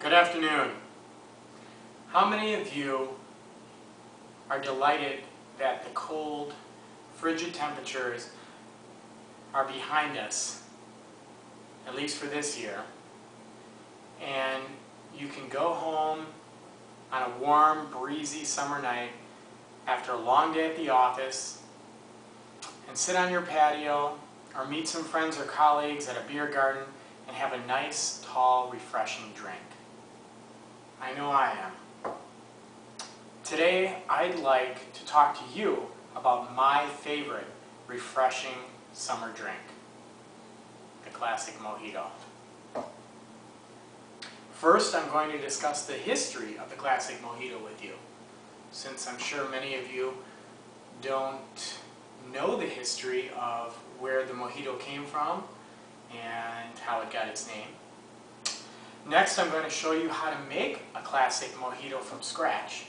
Good afternoon. How many of you are delighted that the cold, frigid temperatures are behind us, at least for this year, and you can go home on a warm, breezy summer night after a long day at the office and sit on your patio or meet some friends or colleagues at a beer garden and have a nice, tall, refreshing drink? I know I am. Today, I'd like to talk to you about my favorite refreshing summer drink, the Classic Mojito. First, I'm going to discuss the history of the Classic Mojito with you, since I'm sure many of you don't know the history of where the mojito came from and how it got its name. Next, I'm going to show you how to make a classic mojito from scratch.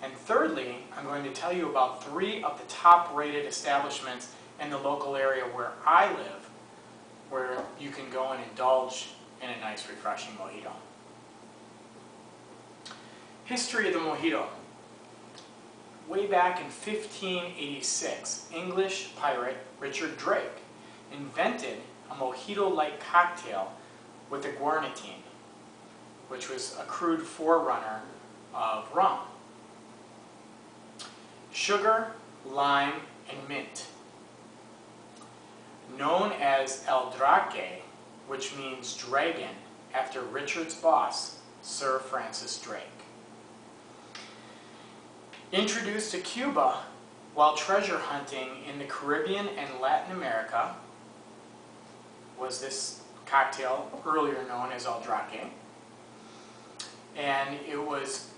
And thirdly, I'm going to tell you about 3 of the top-rated establishments in the local area where I live, where you can go and indulge in a nice, refreshing mojito. History of the mojito. Way back in 1586, English pirate Richard Drake invented a mojito-like cocktail with aguarnitine, which was a crude forerunner of rum. Sugar, lime, and mint. Known as El Drake, which means dragon, after Richard's boss, Sir Francis Drake. Introduced to Cuba while treasure hunting in the Caribbean and Latin America was this cocktail, earlier known as El Drake, and it was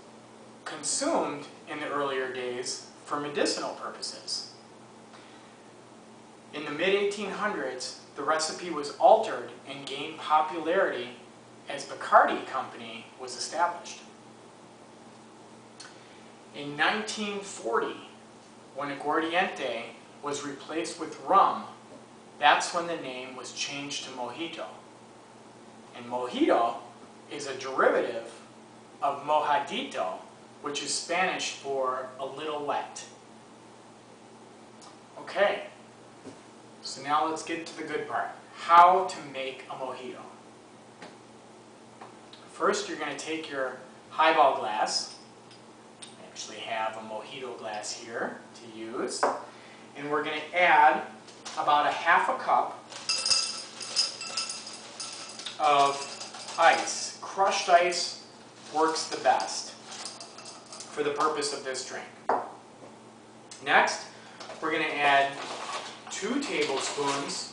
consumed in the earlier days for medicinal purposes. In the mid-1800s, the recipe was altered and gained popularity as Bacardi Company was established. In 1940, when aguardiente was replaced with rum, that's when the name was changed to mojito. And mojito is a derivative of mojadito, which is Spanish for a little wet. Okay, so now let's get to the good part. How to make a mojito. First, you're going to take your highball glass. I actually have a mojito glass here to use. And we're going to add about a half a cup of ice. Crushed ice works the best for the purpose of this drink. Next, we're going to add 2 tablespoons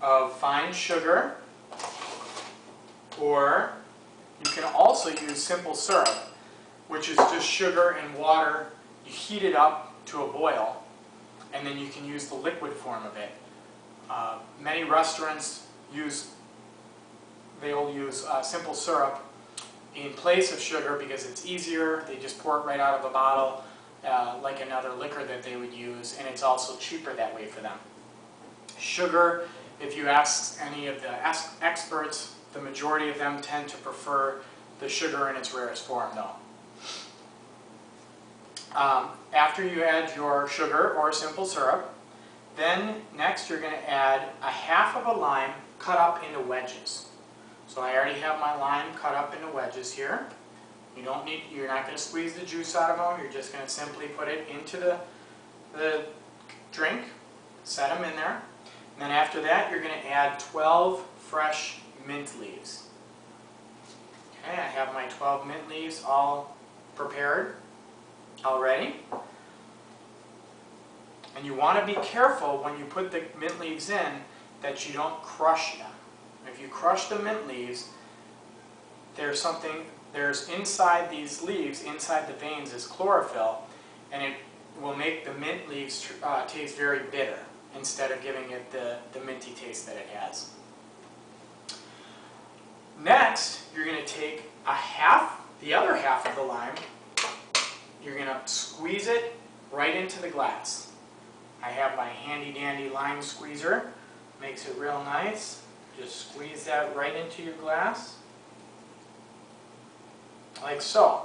of fine sugar, or you can also use simple syrup, which is just sugar and water. You heat it up to a boil, and then you can use the liquid form of it. Many restaurants they'll use simple syrup in place of sugar because it's easier. They just pour it right out of a bottle like another liquor that they would use, and it's also cheaper that way for them. Sugar, if you ask any of the experts, the majority of them tend to prefer the sugar in its rarest form though. After you add your sugar or simple syrup, then next you're going to add a half of a lime cut up into wedges. So I already have my lime cut up into wedges here. You're not going to squeeze the juice out of them. You're just going to simply put it into the drink, set them in there. And then after that, you're going to add 12 fresh mint leaves. Okay, I have my 12 mint leaves all prepared already. And you want to be careful when you put the mint leaves in that you don't crush them. If you crush the mint leaves, there's inside these leaves, inside the veins, is chlorophyll, and it will make the mint leaves taste very bitter instead of giving it the minty taste that it has. Next, you're going to take the other half of the lime, you're going to squeeze it right into the glass. I have my handy dandy lime squeezer, makes it real nice. Just squeeze that right into your glass. like so.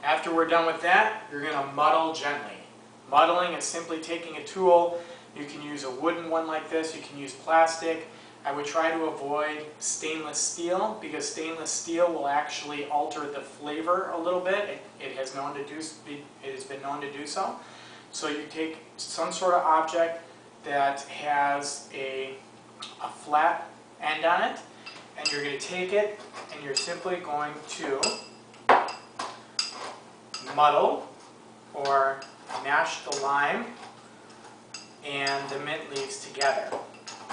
After we're done with that, you're going to muddle gently. Muddling is simply taking a tool. You can use a wooden one like this, you can use plastic. I would try to avoid stainless steel because stainless steel will actually alter the flavor a little bit. It has been known to do so. So you take some sort of object that has a flat end on it, and you're going to take it and you're simply going to muddle or mash the lime and the mint leaves together,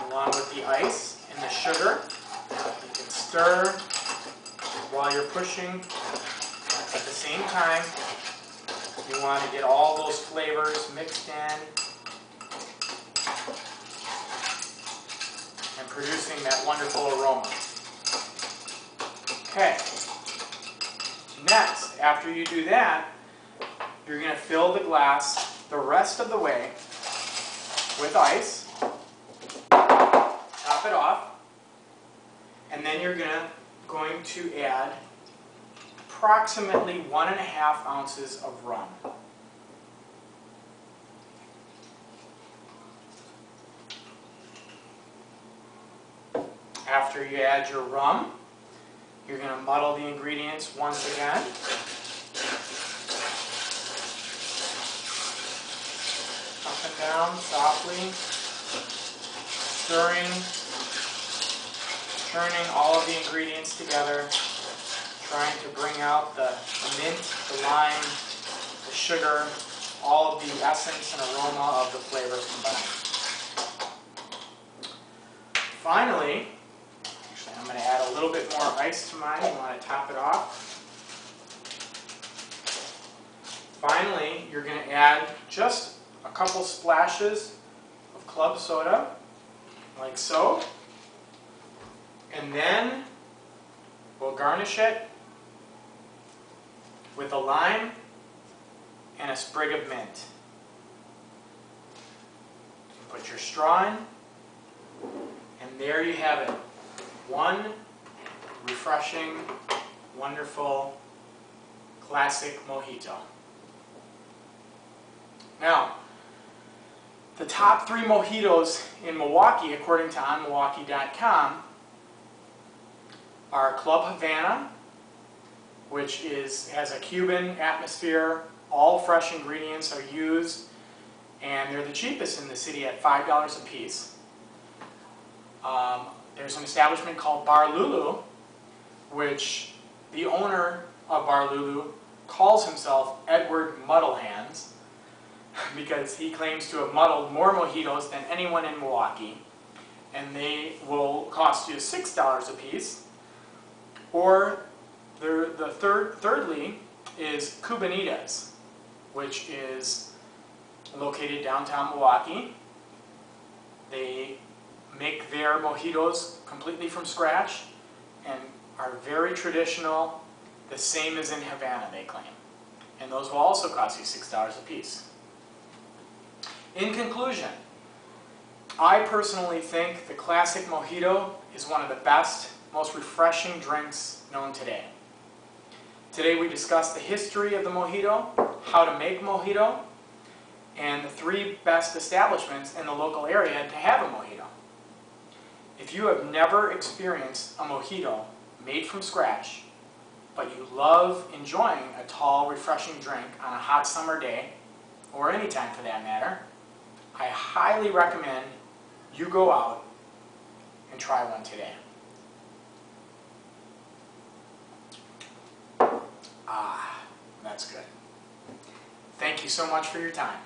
along with the ice and the sugar. You can stir while you're pushing. At the same time, you want to get all those flavors mixed in and producing that wonderful aroma. Okay. Next, after you do that, you're going to fill the glass the rest of the way with ice, top it off, and then you're going to add approximately 1.5 ounces of rum. After you add your rum, you're going to muddle the ingredients once again. Up and down softly, stirring, churning all of the ingredients together, trying to bring out the mint, the lime, the sugar, all of the essence and aroma of the flavors combined. Finally, I'm going to add a little bit more ice to mine. You want to top it off. Finally, you're going to add just a couple splashes of club soda, like so. And then we'll garnish it with a lime and a sprig of mint. Put your straw in, and there you have it. One refreshing, wonderful, classic mojito. Now, the top 3 mojitos in Milwaukee, according to onmilwaukee.com, are Club Havana, which has a Cuban atmosphere. All fresh ingredients are used, and they're the cheapest in the city at $5 a piece. There's an establishment called Bar Lulu, which the owner of Bar Lulu calls himself Edward Muddlehands because he claims to have muddled more mojitos than anyone in Milwaukee, and they will cost you $6 a piece. Or thirdly is Cubanitas, which is located downtown Milwaukee. They make their mojitos completely from scratch and are very traditional, the same as in Havana, they claim. And those will also cost you $6 a piece. In conclusion, I personally think the Classic Mojito is one of the best, most refreshing drinks known today. Today we discussed the history of the mojito, how to make mojito, and the 3 best establishments in the local area to have a mojito. If you have never experienced a mojito made from scratch, but you love enjoying a tall, refreshing drink on a hot summer day, or any time for that matter, I highly recommend you go out and try one today. Ah, that's good. Thank you so much for your time.